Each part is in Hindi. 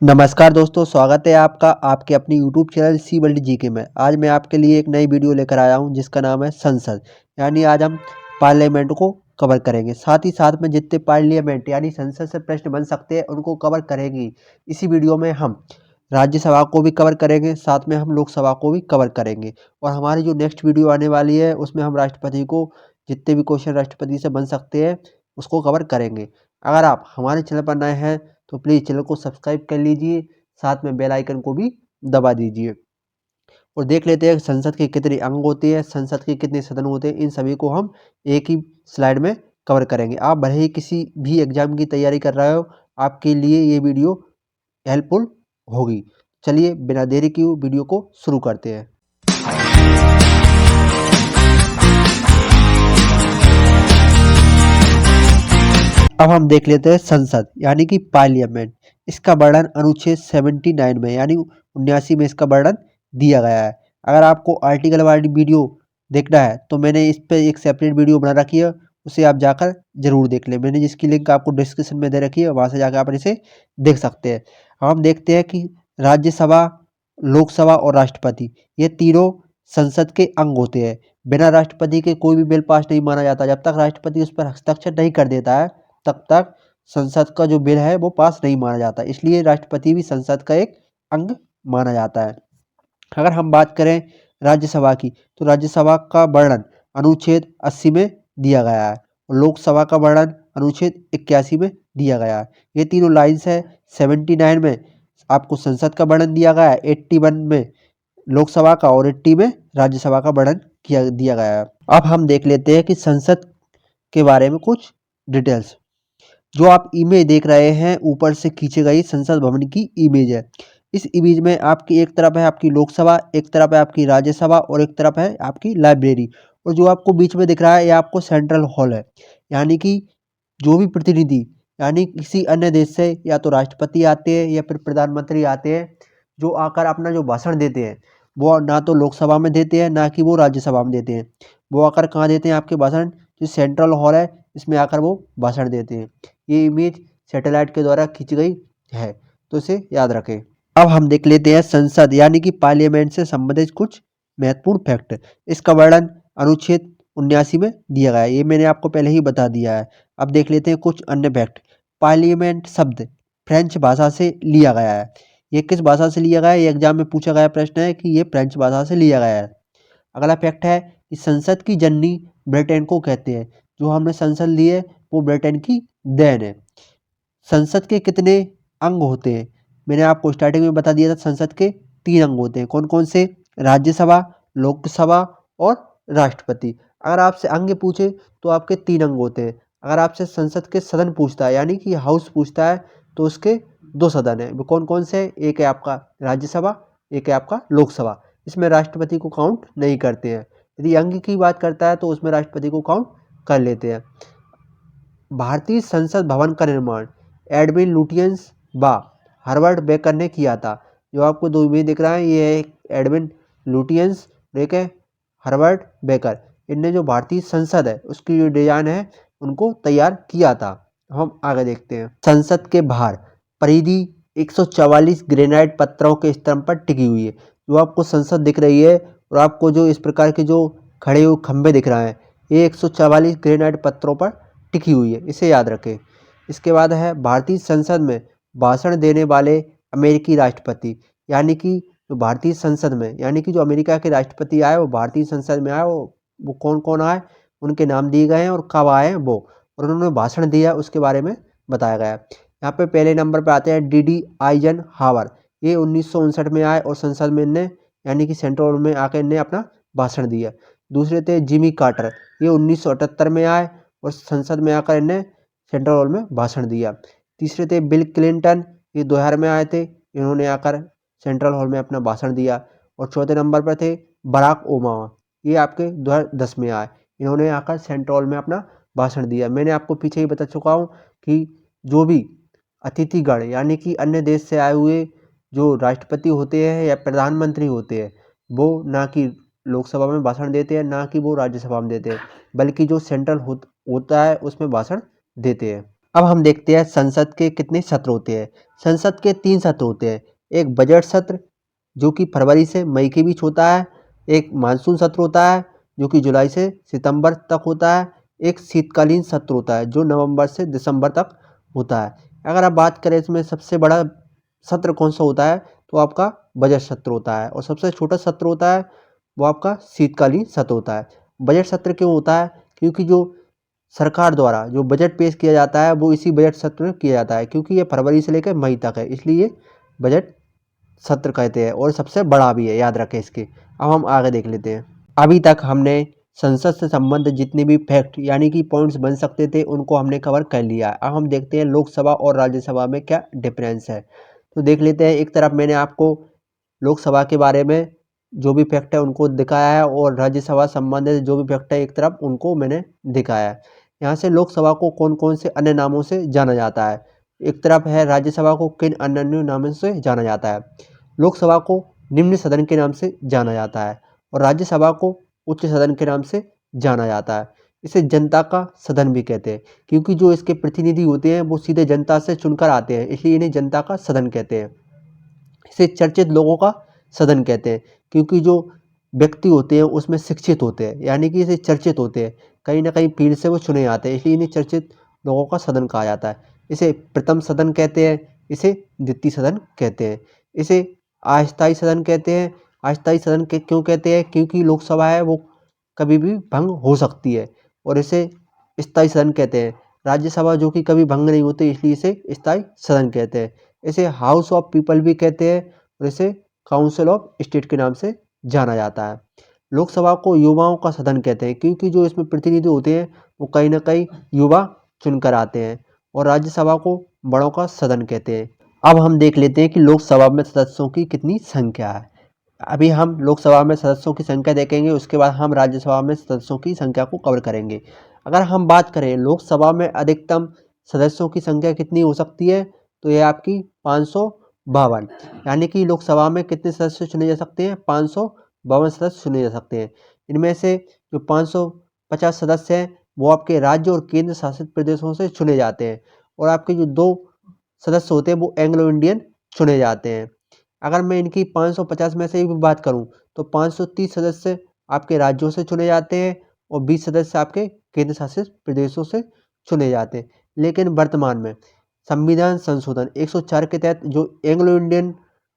नमस्कार दोस्तों, स्वागत है आपका आपके अपनी YouTube channel C world GK में। आज मैं आपके लिए एक नई वीडियो लेकर आया हूं जिसका नाम है संसद। यानी आज हम पार्लियामेंट को कवर करेंगे। साथ ही साथ में जितने पार्लियामेंट यानी संसद से प्रश्न बन सकते हैं उनको कवर करेंगे। इसी वीडियो में हम राज्यसभा को भी कवर करेंगे, साथ में हम लोकसभा को भी कवर करेंगे। और हमारी जो नेक्स्ट वीडियो आने वाली है उसमें हम राष्ट्रपति को जितने भी क्वेश्चन राष्ट्रपति से बन सकते हैं उसको कवर करेंगे। अगर आप हमारे चैनल पर नए हैं तो प्लीज़ चैनल को सब्सक्राइब कर लीजिए, साथ में बेल आइकन को भी दबा दीजिए। और देख लेते हैं संसद के कितने अंग होते हैं, संसद के कितने सदन होते हैं। इन सभी को हम एक ही स्लाइड में कवर करेंगे। आप भले ही किसी भी एग्जाम की तैयारी कर रहे हो, आपके लिए ये वीडियो हेल्पफुल होगी। चलिए बिना देरी किए वीडियो को शुरू करते हैं। अब हम देख लेते हैं संसद यानी कि पार्लियामेंट। इसका वर्णन अनुच्छेद 79 में यानी 79 में इसका वर्णन दिया गया है। अगर आपको आर्टिकल वाली वीडियो देखना है तो मैंने इस पे एक सेपरेट वीडियो बना रखी है, उसे आप जाकर जरूर देख लें। मैंने जिसकी लिंक आपको डिस्क्रिप्शन में दे रखी है, वहाँ से जाकर आप इसे देख सकते हैं। हम देखते हैं कि राज्यसभा, लोकसभा और राष्ट्रपति ये तीनों संसद के अंग होते हैं। बिना राष्ट्रपति के कोई भी बिल पास नहीं माना जाता। जब तक राष्ट्रपति उस पर हस्ताक्षर नहीं कर देता है तब तक संसद का जो बिल है वो पास नहीं माना जाता। इसलिए राष्ट्रपति भी संसद का एक अंग माना जाता है। अगर हम बात करें राज्यसभा की तो राज्यसभा का वर्णन अनुच्छेद 80 में दिया गया है और लोकसभा का वर्णन अनुच्छेद 81 में दिया गया है। ये तीनों लाइन्स है। 79 में आपको संसद का वर्णन दिया गया है, 81 में लोकसभा का और 80 में राज्यसभा का वर्णन दिया गया है। अब हम देख लेते हैं कि संसद के बारे में कुछ डिटेल्स। जो आप इमेज देख रहे हैं ऊपर से खींची गई संसद भवन की इमेज है। इस इमेज में आपकी एक तरफ है आपकी लोकसभा, एक तरफ है आपकी राज्यसभा और एक तरफ है आपकी लाइब्रेरी। और जो आपको बीच में दिख रहा है ये आपको सेंट्रल हॉल है। यानी कि जो भी प्रतिनिधि यानी किसी अन्य देश से या तो राष्ट्रपति आते हैं या फिर प्रधानमंत्री आते हैं, जो आकर अपना जो भाषण देते हैं वो ना तो लोकसभा में देते हैं ना कि वो राज्यसभा में देते हैं। वो आकर कहाँ देते हैं आपके भाषण, जो सेंट्रल हॉल है इसमें आकर वो भाषण देते हैं। ये इमेज सैटेलाइट के द्वारा खींची गई है, तो इसे याद रखें। अब हम देख लेते हैं संसद यानी कि पार्लियामेंट से संबंधित कुछ महत्वपूर्ण फैक्ट। इसका वर्णन अनुच्छेद 79 में दिया गया है, ये मैंने आपको पहले ही बता दिया है। अब देख लेते हैं कुछ अन्य फैक्ट। पार्लियामेंट शब्द फ्रेंच भाषा से लिया गया है। ये किस भाषा से लिया गया है, ये एग्जाम में पूछा गया प्रश्न है कि ये फ्रेंच भाषा से लिया गया है। अगला फैक्ट है कि संसद की जननी ब्रिटेन को कहते हैं। जो हमने संसद ली है वो ब्रिटेन की देन है। संसद के कितने अंग होते हैं, मैंने आपको स्टार्टिंग में बता दिया था। संसद के 3 अंग होते हैं। कौन कौन से, राज्यसभा, लोकसभा और राष्ट्रपति। अगर आपसे अंग पूछे तो आपके 3 अंग होते हैं। अगर आपसे संसद के सदन पूछता है यानी कि हाउस पूछता है तो उसके 2 सदन हैं। वो कौन कौन से, एक है आपका राज्यसभा, एक है आपका लोकसभा। इसमें राष्ट्रपति को काउंट नहीं करते हैं। यदि अंग की बात करता है तो उसमें राष्ट्रपति को काउंट कर लेते हैं। भारतीय संसद भवन का निर्माण एडविन लुटियंस व हार्वर्ड बेकर ने किया था। जो आपको 2 इमेज दिख रहा है ये है एडविन लुटियंस, एक है हार्वर्ड बेकर। इनने जो भारतीय संसद है उसकी जो डिजाइन है उनको तैयार किया था। हम आगे देखते हैं। संसद के बाहर परिधि 144 ग्रेनाइट पत्थरों के स्तंभ पर टिकी हुई है। जो आपको संसद दिख रही है और आपको जो इस प्रकार के जो खड़े हुए खंभे दिख रहे हैं ये 144 ग्रेनाइट पत्थरों पर टिकी हुई है, इसे याद रखें। इसके बाद है भारतीय संसद में भाषण देने वाले अमेरिकी राष्ट्रपति। यानी कि जो भारतीय संसद में यानी कि जो अमेरिका के राष्ट्रपति आए वो भारतीय संसद में आए, वो कौन कौन आए, उनके नाम दिए गए हैं और कब आए हैं वो, और उन्होंने भाषण दिया उसके बारे में बताया गया है। यहाँ पे पहले नंबर पे आते हैं डी आइजन हावर। ये 1959 में आए और संसद में इनने यानी कि सेंट्रल में आकर इनने अपना भाषण दिया। दूसरे थे जिमी कार्टर, ये 1978 में आए और संसद में आकर इन्हें सेंट्रल हॉल में भाषण दिया। तीसरे थे बिल क्लिंटन, ये 2000 में आए थे, इन्होंने आकर सेंट्रल हॉल में अपना भाषण दिया। और चौथे नंबर पर थे बराक ओबामा, ये आपके 2010 में आए, इन्होंने आकर सेंट्रल हॉल में अपना भाषण दिया। मैंने आपको पीछे ही बता चुका हूँ कि जो भी अतिथिगण यानी कि अन्य देश से आए हुए जो राष्ट्रपति होते हैं या प्रधानमंत्री होते हैं वो ना कि लोकसभा में भाषण देते हैं ना कि वो राज्यसभा में देते हैं, बल्कि जो सेंट्रल होता है उसमें भाषण देते हैं। अब हम देखते हैं संसद के कितने सत्र होते हैं। संसद के 3 सत्र होते हैं। एक बजट सत्र जो कि फरवरी से मई के बीच होता है, एक मानसून सत्र होता है जो कि जुलाई से सितंबर तक होता है, एक शीतकालीन सत्र होता है जो नवंबर से दिसंबर तक होता है। अगर आप बात करें इसमें सबसे बड़ा सत्र कौन-सा होता है तो आपका बजट सत्र होता है और सबसे छोटा सत्र होता है वो आपका शीतकालीन सत्र होता है। बजट सत्र क्यों होता है? क्योंकि जो सरकार द्वारा जो बजट पेश किया जाता है वो इसी बजट सत्र में किया जाता है, क्योंकि ये फरवरी से लेकर मई तक है, इसलिए बजट सत्र कहते हैं और सबसे बड़ा भी है, याद रखें इसके। अब हम आगे देख लेते हैं। अभी तक हमने संसद से संबंधित जितने भी फैक्ट यानी कि पॉइंट्स बन सकते थे उनको हमने कवर कर लिया है। अब हम देखते हैं लोकसभा और राज्यसभा में क्या डिफरेंस है। तो देख लेते हैं। एक तरफ मैंने आपको लोकसभा के बारे में जो भी फैक्ट है उनको दिखाया है और राज्यसभा संबंधित जो भी फैक्ट है एक तरफ उनको मैंने दिखाया है। यहाँ से लोकसभा को कौन कौन से अन्य नामों से जाना जाता है, एक तरफ है राज्यसभा को किन अन्य नामों से जाना जाता है। लोकसभा को निम्न सदन के नाम से जाना जाता है और राज्यसभा को उच्च सदन के नाम से जाना जाता है। इसे जनता का सदन भी कहते हैं, क्योंकि जो इसके प्रतिनिधि होते हैं वो सीधे जनता से चुनकर आते हैं, इसलिए इन्हें जनता का सदन कहते हैं। इसे चर्चित लोगों का सदन कहते हैं, क्योंकि जो व्यक्ति होते हैं उसमें शिक्षित होते हैं, यानी कि इसे चर्चित होते हैं, कहीं ना कहीं फील्ड से वो चुने जाते हैं, इसलिए इन्हें चर्चित लोगों का सदन कहा जाता है। इसे प्रथम सदन कहते हैं, इसे द्वितीय सदन कहते हैं, इसे अस्थायी सदन कहते हैं। अस्थायी सदन के क्यों कहते हैं? क्योंकि लोकसभा है वो कभी भी भंग हो सकती है, और इसे स्थायी सदन कहते हैं। राज्यसभा जो कि कभी भंग नहीं होती, इसलिए इसे स्थायी सदन कहते हैं। इसे हाउस ऑफ पीपल भी कहते हैं और इसे काउंसिल ऑफ स्टेट के नाम से जाना जाता है। लोकसभा को युवाओं का सदन कहते हैं, क्योंकि जो इसमें प्रतिनिधि होते हैं वो कहीं ना कहीं युवा चुनकर आते हैं, और राज्यसभा को बड़ों का सदन कहते हैं। अब हम देख लेते हैं कि लोकसभा में सदस्यों की कितनी संख्या है। अभी हम लोकसभा में सदस्यों की संख्या देखेंगे, उसके बाद हम राज्यसभा में सदस्यों की संख्या को कवर करेंगे। अगर हम बात करें लोकसभा में अधिकतम सदस्यों की संख्या कितनी हो सकती है, तो यह आपकी 552, यानी कि लोकसभा में कितने सदस्य चुने जा सकते हैं? 552 सदस्य चुने जा सकते हैं। इनमें से जो 550 सदस्य हैं वो आपके राज्य और केंद्र शासित प्रदेशों से चुने जाते हैं, और आपके जो 2 सदस्य होते हैं वो एंग्लो इंडियन चुने जाते हैं। अगर मैं इनकी 550 में से भी बात करूं तो 530 सदस्य आपके राज्यों से चुने जाते हैं और 20 सदस्य आपके केंद्र शासित प्रदेशों से चुने जाते हैं। लेकिन वर्तमान में संविधान संशोधन 104 के तहत जो एंग्लो इंडियन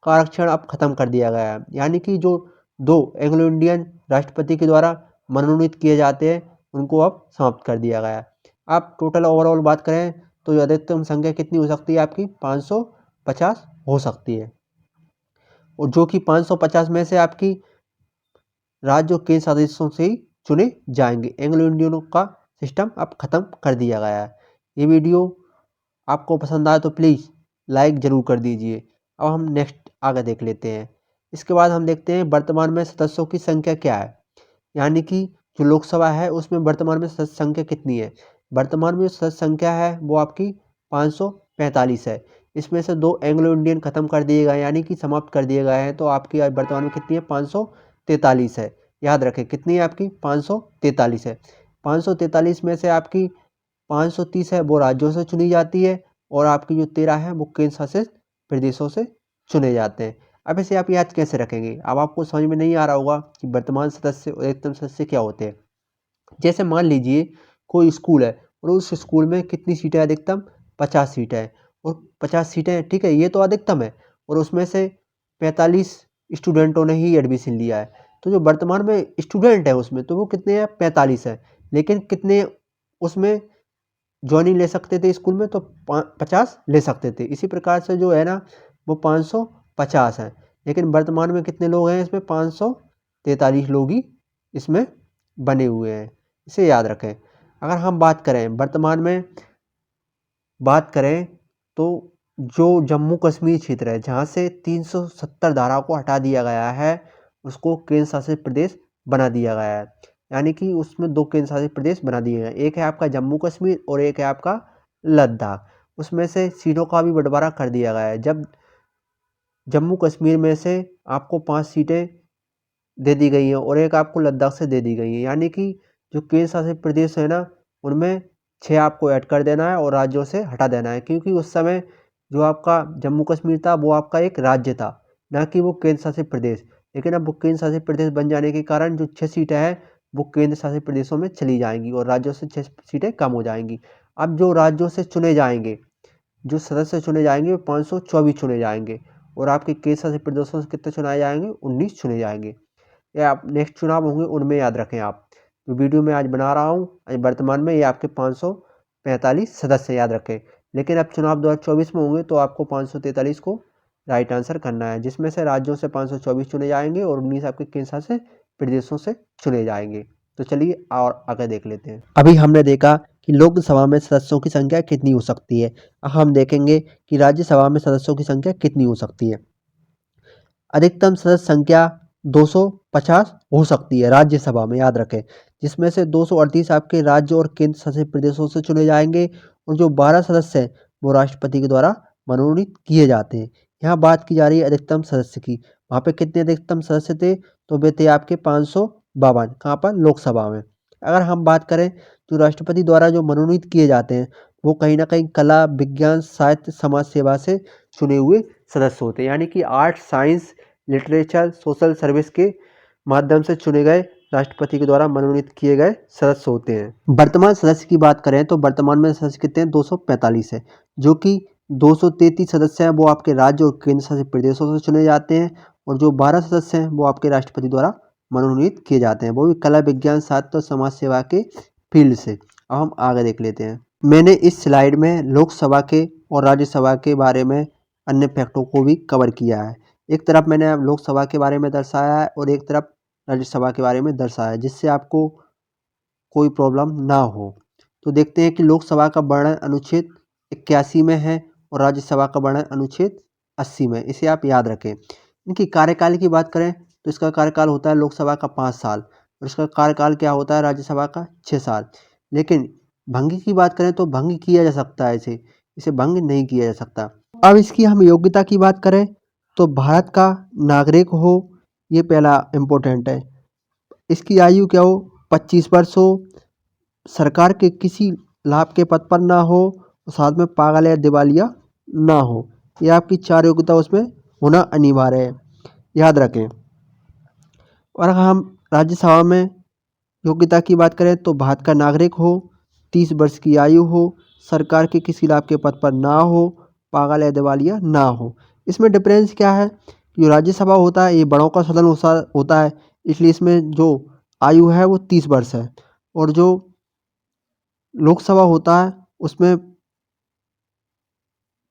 का आरक्षण अब खत्म कर दिया गया है, यानी कि जो 2 एंग्लो इंडियन राष्ट्रपति के द्वारा मनोनीत किए जाते हैं उनको अब समाप्त कर दिया गया है। आप टोटल ओवरऑल बात करें तो अधिकतम संख्या कितनी हो सकती है? आपकी 550 हो सकती है, और जो कि 550 में से आपकी राज्य और केंद्र सदस्यों से ही चुने जाएंगे। एंग्लो इंडियनों का सिस्टम अब खत्म कर दिया गया है। ये वीडियो आपको पसंद आए तो प्लीज़ लाइक ज़रूर कर दीजिए। अब हम नेक्स्ट आगे देख लेते हैं। इसके बाद हम देखते हैं वर्तमान में सदस्यों की संख्या क्या है, यानी कि जो लोकसभा है उसमें वर्तमान में सदस्य संख्या कितनी है। वर्तमान में जो सदस्य संख्या है वो आपकी 545 है। इसमें से 2 एंग्लो इंडियन खत्म कर दिए गए, यानी कि समाप्त कर दिए गए हैं, तो आपकी आज वर्तमान में कितनी है? 543 है। याद रखें कितनी है आपकी? 543 है। 543 में से आपकी 530 है वो राज्यों से चुनी जाती है, और आपकी जो 13 है वो केंद्र शासित प्रदेशों से चुने जाते हैं। अब इसे आप याद कैसे रखेंगे? अब आपको समझ में नहीं आ रहा होगा कि वर्तमान सदस्य और अधिकतम सदस्य क्या होते हैं। जैसे मान लीजिए कोई स्कूल है और उस स्कूल में कितनी सीटें हैं? अधिकतम 50 सीटें हैं, और 50 सीटें हैं, ठीक है, ये तो अधिकतम है, और उसमें से 45 स्टूडेंटों ने ही एडमिशन लिया है। तो जो वर्तमान में स्टूडेंट है उसमें तो वो कितने हैं? 45 है। लेकिन कितने उसमें जॉइनिंग ले सकते थे स्कूल में? तो 50 ले सकते थे। इसी प्रकार से जो है ना वो 550 हैं, लेकिन वर्तमान में कितने लोग हैं इसमें? 543 लोग ही इसमें बने हुए हैं। इसे याद रखें। अगर हम बात करें वर्तमान में बात करें तो जो जम्मू कश्मीर क्षेत्र है जहाँ से 370 धारा को हटा दिया गया है उसको केंद्र शासित प्रदेश बना दिया गया है, यानी कि उसमें 2 केंद्र शासित प्रदेश बना दिए गए हैं। एक है आपका जम्मू कश्मीर और एक है आपका लद्दाख। उसमें से सीटों का भी बंटवारा कर दिया गया है। जब जम्मू कश्मीर में से आपको 5 सीटें दे दी गई हैं और एक आपको लद्दाख से दे दी गई है, यानी कि जो केंद्र शासित प्रदेश है ना उनमें 6 आपको ऐड कर देना है और राज्यों से हटा देना है, क्योंकि उस समय जो आपका जम्मू कश्मीर था वो आपका एक राज्य था, ना कि वो केंद्र शासित प्रदेश। लेकिन अब वो केंद्र शासित प्रदेश बन जाने के कारण जो 6 सीटें हैं वो केंद्र शासित प्रदेशों में चली जाएंगी और राज्यों से 6 सीटें कम हो जाएंगी। अब जो राज्यों से चुने जाएंगे, जो सदस्य चुने जाएंगे वो 524 चुने जाएंगे और आपके केंद्र शासित प्रदेशों से कितने चुनाए जाएंगे? 19 चुने जाएंगे। या आप नेक्स्ट चुनाव होंगे उनमें याद रखें आप। जो वीडियो मैं आज बना रहा हूँ वर्तमान में, ये आपके 545 सदस्य याद रखें। लेकिन अब चुनाव 2024 में होंगे तो आपको 543 को राइट आंसर करना है, जिसमें से राज्यों से 524 चुने जाएंगे और 19 आपके केंद्र शासित प्रदेशों से चुने जाएंगे। तो चलिए और आगे देख लेते हैं। अभी हमने देखा कि लोकसभा में सदस्यों की संख्या कितनी हो सकती है। अब हम देखेंगे कि राज्यसभा में सदस्यों की संख्या कितनी हो सकती है। अधिकतम सदस्य संख्या 250 हो सकती है राज्यसभा में, याद रखें, जिसमें से 238 आपके राज्य और केंद्र शासित प्रदेशों से चुने जाएंगे और जो 12 सदस्य हैं वो राष्ट्रपति के द्वारा मनोनीत किए जाते हैं। यहाँ बात की जा रही है अधिकतम सदस्य की। वहाँ पे कितने अधिकतम सदस्य थे? तो वे थे आपके 552। कहाँ पर? लोकसभा में। अगर हम बात करें जो राष्ट्रपति द्वारा जो मनोनीत किए जाते हैं वो कहीं ना कहीं कला, विज्ञान, साहित्य, समाज सेवा से चुने हुए सदस्य होते हैं, यानी कि art, science, literature, social service के माध्यम से चुने गए राष्ट्रपति के द्वारा मनोनीत किए गए सदस्य होते हैं। वर्तमान सदस्य की बात करें तो वर्तमान में सदस्य कितने हैं? 245 है, जो कि 233 सदस्य हैं वो आपके राज्य और केंद्र शासित प्रदेशों से चुने जाते हैं और जो 12 सदस्य हैं वो आपके राष्ट्रपति द्वारा मनोनीत किए जाते हैं, वो भी कला, विज्ञान, साहित्य और समाज सेवा के फील्ड से। अब हम आगे देख लेते हैं। मैंने इस स्लाइड में लोकसभा के और राज्यसभा के बारे में अन्य फैक्टों को भी कवर किया है। एक तरफ मैंने अब लोकसभा के बारे में दर्शाया है और एक तरफ राज्यसभा के बारे में दर्शाया है, जिससे आपको कोई प्रॉब्लम ना हो। तो देखते हैं कि लोकसभा का वर्णन अनुच्छेद 81 में है और राज्यसभा का वर्णन अनुच्छेद 80 में। इसे आप याद रखें। इनकी कार्यकाल की बात करें तो इसका कार्यकाल होता है लोकसभा का 5 साल और इसका कार्यकाल क्या होता है? राज्यसभा का 6 साल। लेकिन भंग की बात करें तो भंग किया जा सकता है, इसे भंग नहीं किया जा सकता। अब इसकी हम योग्यता की बात करें तो भारत का नागरिक हो, ये पहला इम्पोर्टेंट है। इसकी आयु क्या हो? 25 वर्ष हो, सरकार के किसी लाभ के पद पर ना हो, साथ में पागल या दिवालिया ना हो। ये आपकी 4 योग्यता उसमें होना अनिवार्य है, याद रखें। और अगर हम राज्यसभा में योग्यता की बात करें तो भारत का नागरिक हो, 30 वर्ष की आयु हो, सरकार के किसी लाभ के पद पर ना हो, पागल या दिवालिया ना हो। इसमें डिफरेंस क्या है? जो राज्यसभा होता है ये बड़ों का सदन होता है, इसलिए इसमें जो आयु है वो 30 वर्ष है और जो लोकसभा होता है उसमें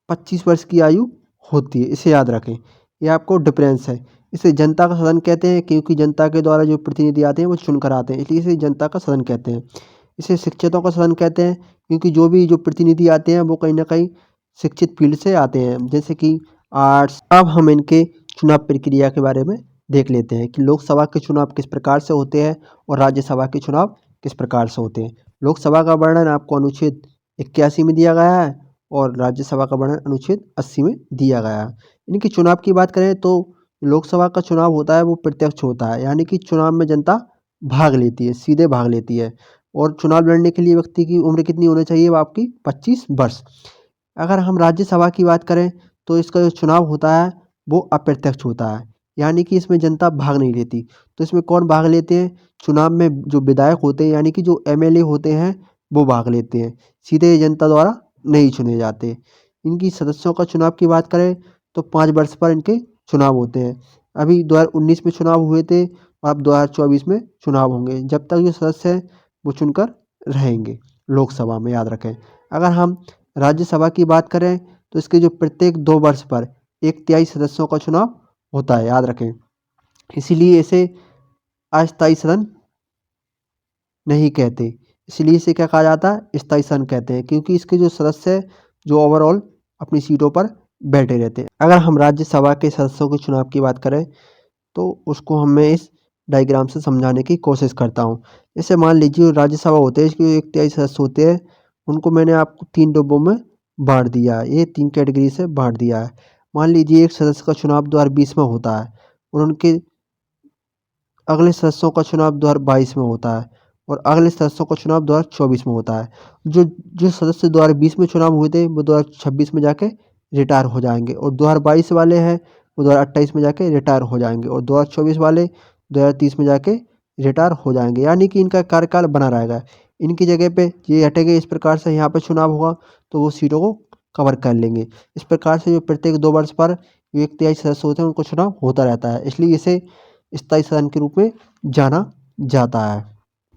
25 वर्ष की आयु होती है, इसे याद रखें। ये आपको डिफरेंस है। इसे जनता का सदन कहते हैं क्योंकि जनता के द्वारा जो प्रतिनिधि आते हैं वो चुनकर आते हैं, इसलिए इसे जनता का सदन कहते हैं। इसे शिक्षितों का सदन कहते हैं क्योंकि जो प्रतिनिधि आते हैं वो कहीं ना कहीं शिक्षित फील्ड से आते हैं, जैसे कि आर्ट्स। अब हम इनके चुनाव प्रक्रिया के बारे में देख लेते हैं कि लोकसभा के चुनाव किस प्रकार से होते हैं और राज्यसभा के चुनाव किस प्रकार से होते हैं। लोकसभा का वर्णन आपको अनुच्छेद 81 में दिया गया है और राज्यसभा का वर्णन अनुच्छेद 80 में दिया गया है। इनकी चुनाव की बात करें तो लोकसभा का चुनाव होता है वो प्रत्यक्ष होता है, यानी कि चुनाव में जनता भाग लेती है, सीधे भाग लेती है। और चुनाव लड़ने के लिए व्यक्ति की उम्र कितनी होनी चाहिए? वो आपकी 25 वर्ष। अगर हम राज्यसभा की बात करें तो इसका जो चुनाव होता है वो अप्रत्यक्ष होता है, यानी कि इसमें जनता भाग नहीं लेती। तो इसमें कौन भाग लेते हैं? चुनाव में जो विधायक होते हैं, यानी कि जो एमएलए होते हैं, वो भाग लेते हैं, सीधे जनता द्वारा नहीं चुने जाते। इनकी सदस्यों का चुनाव की बात करें तो 5 वर्ष पर इनके चुनाव होते हैं। अभी 2019 में चुनाव हुए थे और अब 2024 में चुनाव होंगे, जब तक जो सदस्य हैं वो चुनकर रहेंगे लोकसभा में, याद रखें। अगर हम राज्यसभा की बात करें तो इसके जो प्रत्येक 2 वर्ष पर 1/3 सदस्यों का चुनाव होता है, याद रखें। इसीलिए इसे अस्थायी सदन नहीं कहते, इसलिए इसे क्या कहा जाता है? स्थायी सदन कहते हैं, क्योंकि इसके जो सदस्य हैं जो ओवरऑल अपनी सीटों पर बैठे रहते हैं। अगर हम राज्यसभा के सदस्यों के चुनाव की बात करें तो उसको मैं इस डायग्राम से समझाने की कोशिश करता हूँ। जैसे मान लीजिए राज्यसभा होते हैं, इसके 1/3 सदस्य होते हैं, उनको मैंने आपको 3 डिब्बों में बांट दिया है, ये 3 कैटेगरी से बांट दिया है। मान लीजिए एक सदस्य का चुनाव 2020 में होता है और उनके अगले सदस्यों का चुनाव 2022 में होता है। और अगले सदस्यों का चुनाव 2024 में होता है। जो जो सदस्य 2020 में चुनाव हुए थे वो 2026 में जाके रिटायर हो जाएंगे, और 2022 वाले हैं वो 2028 में जाके रिटायर हो जाएंगे, और 2024 वाले 2030 में जाके रिटायर हो जाएंगे, यानी कि इनका कार्यकाल बना रहेगा। इनकी जगह पे ये हटेंगे, इस प्रकार से यहाँ पे चुनाव होगा तो वो सीटों को कवर कर लेंगे। इस प्रकार से जो प्रत्येक 2 वर्ष पर जो एक तिहाई सदस्य होते हैं उनको चुनाव होता रहता है, इसलिए इसे स्थायी सदन के रूप में जाना जाता है।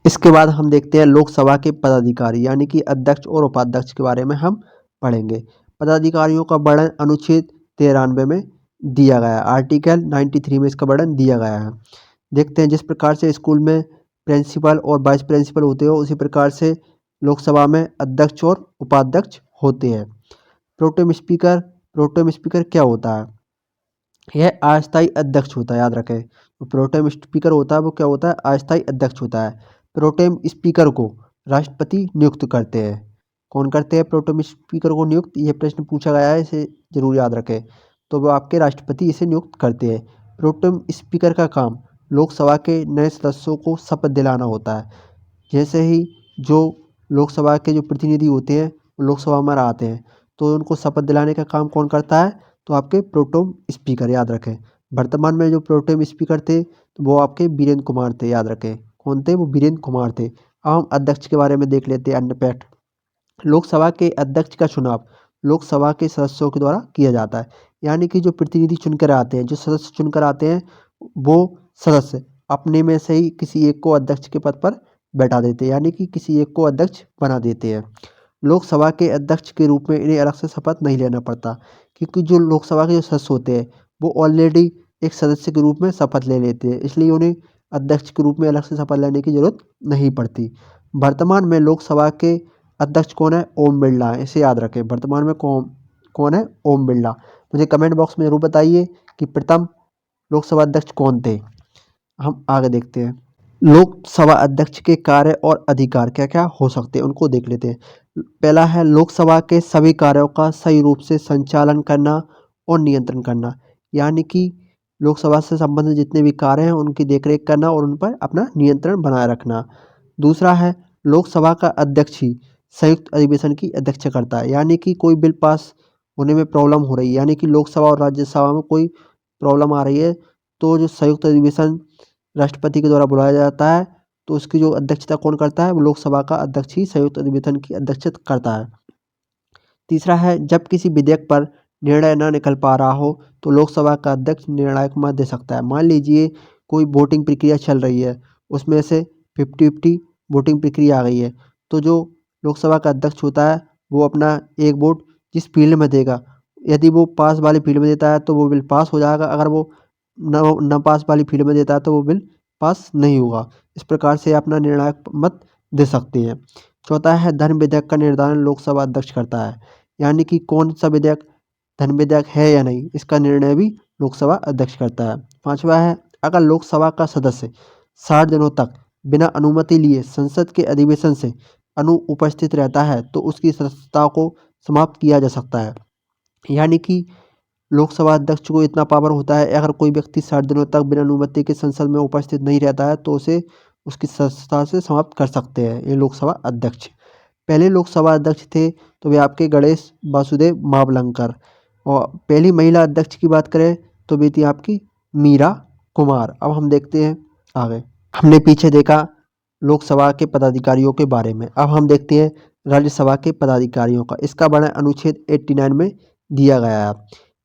इसके बाद हम देखते हैं लोकसभा के पदाधिकारी यानी कि अध्यक्ष और उपाध्यक्ष के बारे में हम पढ़ेंगे। पदाधिकारियों का वर्णन अनुच्छेद 93 में दिया गया है, आर्टिकल 93 में इसका वर्णन दिया गया है। देखते हैं जिस प्रकार से स्कूल में प्रिंसिपल और वाइस प्रिंसिपल होते हो उसी प्रकार से लोकसभा में अध्यक्ष और उपाध्यक्ष होते हैं। प्रोटेम स्पीकर क्या होता है? यह अस्थायी अध्यक्ष होता है, याद रखें। तो प्रोटेम स्पीकर होता है वो क्या होता है? अस्थायी अध्यक्ष होता है। प्रोटेम स्पीकर को राष्ट्रपति नियुक्त करते हैं। कौन करते हैं प्रोटेम स्पीकर को नियुक्त? ये प्रश्न पूछा गया है, इसे जरूर याद रखें। तो वो आपके राष्ट्रपति इसे नियुक्त करते हैं। प्रोटेम स्पीकर का काम लोकसभा के नए सदस्यों को शपथ दिलाना होता है। जैसे ही जो लोकसभा के जो प्रतिनिधि होते हैं वो लोकसभा में आते हैं तो उनको शपथ दिलाने का काम कौन करता है? तो आपके प्रोटेम स्पीकर, याद रखें। वर्तमान में जो प्रोटेम स्पीकर थे तो वो आपके वीरेंद्र कुमार थे, याद रखें। कौन थे? वो वीरेंद्र कुमार थे। अब हम अध्यक्ष के बारे में देख लेते हैं, अन्य फैक्ट। लोकसभा के अध्यक्ष का चुनाव लोकसभा के सदस्यों के द्वारा किया जाता है, यानी कि जो प्रतिनिधि चुनकर आते हैं, जो सदस्य चुनकर आते हैं, वो सदस्य अपने में से ही किसी एक को अध्यक्ष के पद पर बैठा देते हैं, यानी कि किसी एक को अध्यक्ष बना देते हैं। लोकसभा के अध्यक्ष के रूप में इन्हें अलग से शपथ नहीं लेना पड़ता, क्योंकि जो लोकसभा के जो सदस्य होते हैं वो ऑलरेडी एक सदस्य के रूप में शपथ ले लेते हैं, इसलिए उन्हें अध्यक्ष के रूप में अलग से शपथ लेने की जरूरत नहीं पड़ती। वर्तमान में लोकसभा के अध्यक्ष कौन है? ओम बिरला है, इसे याद रखें। वर्तमान में कौन कौन है? ओम बिरला। मुझे कमेंट बॉक्स में जरूर बताइए कि प्रथम लोकसभा अध्यक्ष कौन थे। हम आगे देखते हैं। लोकसभा अध्यक्ष के कार्य और अधिकार क्या क्या हो सकते हैं उनको देख लेते हैं। पहला है लोकसभा के सभी कार्यों का सही रूप से संचालन करना और नियंत्रण करना, यानी कि लोकसभा से संबंधित जितने भी कार्य हैं उनकी देखरेख करना और उन पर अपना नियंत्रण बनाए रखना। दूसरा है लोकसभा का अध्यक्ष ही संयुक्त अधिवेशन की अध्यक्षता करता है, यानी कि कोई बिल पास होने में प्रॉब्लम हो रही है, यानी कि लोकसभा और राज्यसभा में कोई प्रॉब्लम आ रही है तो जो संयुक्त अधिवेशन राष्ट्रपति के द्वारा बुलाया जाता है तो उसकी जो अध्यक्षता कौन करता है? वो लोकसभा का अध्यक्ष ही संयुक्त अधिवेशन की अध्यक्षता करता है। तीसरा है जब किसी विधेयक पर निर्णय न निकल पा रहा हो तो लोकसभा का अध्यक्ष निर्णायक मत दे सकता है। मान लीजिए कोई वोटिंग प्रक्रिया चल रही है, उसमें से 50-50 वोटिंग प्रक्रिया आ गई है, तो जो लोकसभा का अध्यक्ष होता है वो अपना एक वोट जिस फील्ड में देगा, यदि वो पास वाली फील्ड में देता है तो वो बिल पास हो जाएगा, अगर वो न पास वाली फील्ड में देता है तो वो बिल पास नहीं होगा। इस प्रकार से अपना निर्णायक मत दे सकते हैं। चौथा है धन विधेयक का निर्धारण लोकसभा अध्यक्ष करता है, यानी कि कौन सा विधेयक धन विधेयक है या नहीं, इसका निर्णय भी लोकसभा अध्यक्ष करता है। पांचवा है अगर लोकसभा का सदस्य 60 दिनों तक बिना अनुमति लिए संसद के अधिवेशन से अनुपस्थित रहता है तो उसकी सदस्यता को समाप्त किया जा सकता है, यानी कि लोकसभा अध्यक्ष को इतना पावर होता है, अगर कोई व्यक्ति 60 दिनों तक बिना अनुमति के संसद में उपस्थित नहीं रहता है तो उसे उसकी सदस्यता से समाप्त कर सकते हैं ये लोकसभा अध्यक्ष। पहले लोकसभा अध्यक्ष थे तो वे आपके गणेश वासुदेव मावलंकर, और पहली महिला अध्यक्ष की बात करें तो वे थी आपकी मीरा कुमार। अब हम देखते हैं आगे। हमने पीछे देखा लोकसभा के पदाधिकारियों के बारे में, अब हम देखते हैं राज्यसभा के पदाधिकारियों का। इसका वर्णन अनुच्छेद 89 में दिया गया है।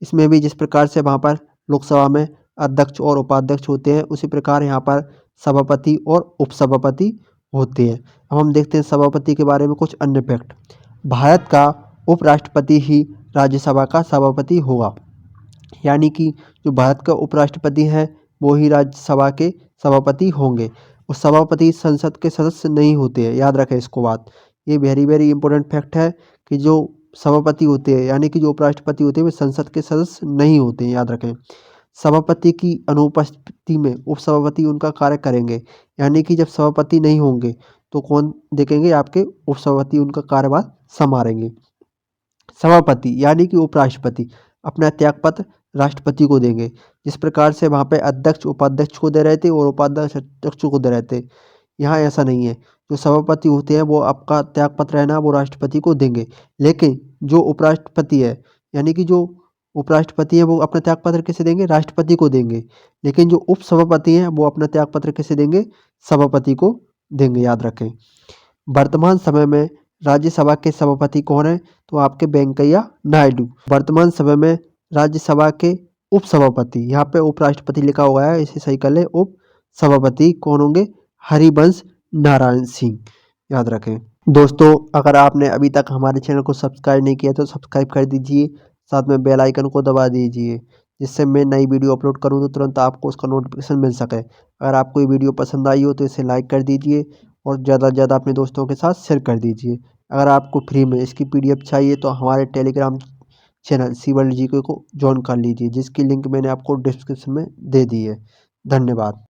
इसमें भी जिस प्रकार से वहाँ पर लोकसभा में अध्यक्ष और उपाध्यक्ष होते हैं उसी प्रकार यहाँ पर सभापति और उपसभापति होते हैं। अब हम देखते हैं सभापति के बारे में कुछ अन्य फैक्ट। भारत का उपराष्ट्रपति ही राज्यसभा का सभापति होगा, यानी कि जो भारत का उपराष्ट्रपति है वो ही राज्यसभा के सभापति होंगे, और सभापति संसद के सदस्य नहीं होते हैं, याद रखें इसको बात। ये वेरी वेरी इंपॉर्टेंट फैक्ट है कि जो सभापति होते हैं यानी कि जो उपराष्ट्रपति होते हैं वे संसद के सदस्य नहीं होते हैं, याद रखें। सभापति की अनुपस्थिति में उपसभापति उनका कार्य करेंगे, यानी कि जब सभापति नहीं होंगे तो कौन देखेंगे? आपके उपसभापति उनका कार्यभार संभालेंगे। सभापति यानी कि उपराष्ट्रपति अपना त्यागपत्र राष्ट्रपति को देंगे, जिस प्रकार से वहाँ पे अध्यक्ष उपाध्यक्ष को दे रहे थे और उपाध्यक्ष अध्यक्ष को दे रहे थे, यहाँ ऐसा नहीं है। जो सभापति होते हैं वो आपका त्यागपत्र है ना वो राष्ट्रपति को देंगे। लेकिन जो उपराष्ट्रपति है, यानी कि जो उपराष्ट्रपति है वो अपना त्यागपत्र किसे देंगे? राष्ट्रपति को देंगे। लेकिन जो उपसभापति हैं वो अपना त्यागपत्र किसे देंगे? सभापति को देंगे, याद रखें। वर्तमान समय में राज्यसभा के सभापति कौन है? तो आपके वेंकैया नायडू। वर्तमान समय में राज्यसभा के उपसभापति, यहाँ पे उपराष्ट्रपति लिखा हुआ है, इसे सही कर ले। उप सभापति कौन होंगे? हरिवंश नारायण सिंह, याद रखें। दोस्तों, अगर आपने अभी तक हमारे चैनल को सब्सक्राइब नहीं किया तो सब्सक्राइब कर दीजिए, साथ में बेल आइकन को दबा दीजिए, जिससे मैं नई वीडियो अपलोड करूं तो तुरंत आपको उसका नोटिफिकेशन मिल सके। अगर आपको ये वीडियो पसंद आई हो तो इसे लाइक कर दीजिए और ज़्यादा से ज़्यादा अपने दोस्तों के साथ शेयर कर दीजिए। अगर आपको फ्री में इसकी PDF चाहिए तो हमारे Telegram channel C world GK को ज्वाइन कर लीजिए, जिसकी लिंक मैंने आपको डिस्क्रिप्शन में दे दी है। धन्यवाद।